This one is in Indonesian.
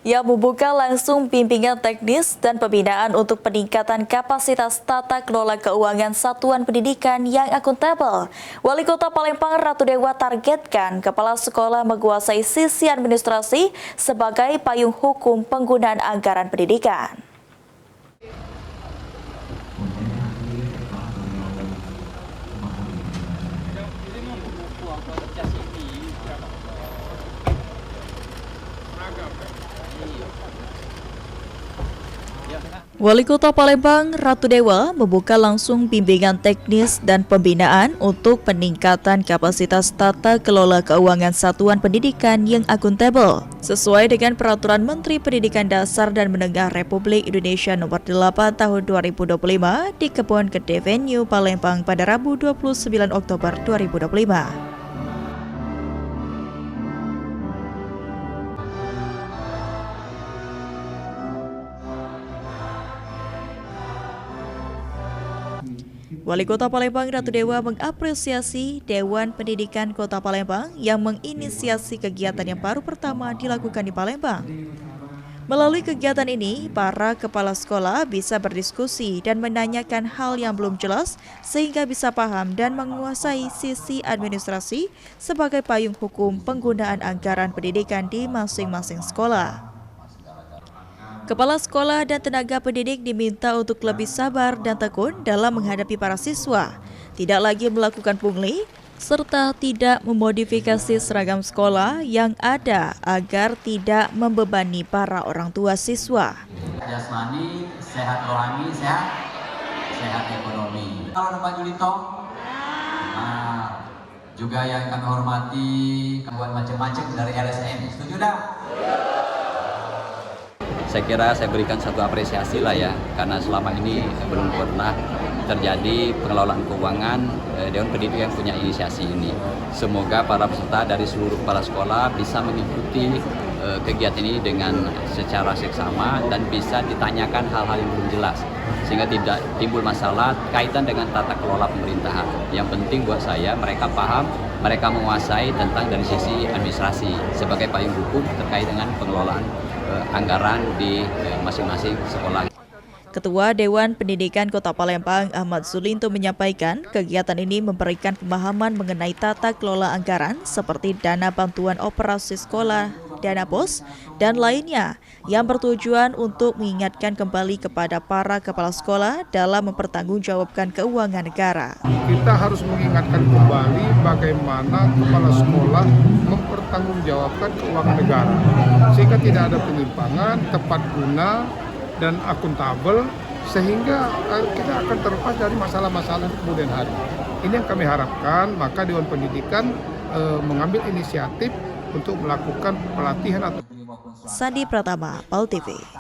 yang membuka langsung bimbingan teknis dan pembinaan untuk peningkatan kapasitas tata kelola keuangan satuan pendidikan yang akuntabel. Wali Kota Palembang Ratu Dewa targetkan kepala sekolah menguasai sisi administrasi sebagai payung hukum penggunaan anggaran pendidikan. Wali Kota Palembang Ratu Dewa membuka langsung bimbingan teknis dan pembinaan untuk peningkatan kapasitas tata kelola keuangan satuan pendidikan yang akuntabel sesuai dengan Peraturan Menteri Pendidikan Dasar dan Menengah Republik Indonesia Nomor 8 Tahun 2025 di Kebun Gede Venue Palembang pada Rabu 29 Oktober 2025. Wali Kota Palembang Ratu Dewa mengapresiasi Dewan Pendidikan Kota Palembang yang menginisiasi kegiatan yang baru pertama dilakukan di Palembang. Melalui kegiatan ini, para kepala sekolah bisa berdiskusi dan menanyakan hal yang belum jelas sehingga bisa paham dan menguasai sisi administrasi sebagai payung hukum penggunaan anggaran pendidikan di masing-masing sekolah. Kepala sekolah dan tenaga pendidik diminta untuk lebih sabar dan tekun dalam menghadapi para siswa, tidak lagi melakukan pungli, serta tidak memodifikasi seragam sekolah yang ada agar tidak membebani para orang tua siswa. Jasmani, sehat rohani, sehat ekonomi. Kalau Pak Julito, juga yang kami hormati, kawan macam-macam dari LSM, setuju dah? Saya kira saya berikan satu apresiasi lah ya, karena selama ini belum pernah terjadi pengelolaan keuangan Dewan Pendidikan yang punya inisiasi ini. Semoga para peserta dari seluruh kepala sekolah bisa mengikuti kegiatan ini dengan secara seksama dan bisa ditanyakan hal-hal yang belum jelas, sehingga tidak timbul masalah kaitan dengan tata kelola pemerintahan. Yang penting buat saya mereka paham, mereka menguasai tentang dari sisi administrasi sebagai payung hukum terkait dengan pengelolaan anggaran di masing-masing sekolah. Ketua Dewan Pendidikan Kota Palembang Ahmad Zulinto menyampaikan kegiatan ini memberikan pemahaman mengenai tata kelola anggaran seperti dana bantuan operasi sekolah, dana pos, dan lainnya yang bertujuan untuk mengingatkan kembali kepada para kepala sekolah dalam mempertanggungjawabkan keuangan negara. Kita harus mengingatkan kembali bagaimana kepala sekolah mempertanggungjawabkan keuangan negara sehingga tidak ada penyimpangan, tepat guna, dan akuntabel, sehingga kita akan terlepas dari masalah-masalah kemudian hari. Ini yang kami harapkan, maka Dewan Pendidikan mengambil inisiatif untuk melakukan pelatihan atau Sandi Pratama, PAL TV.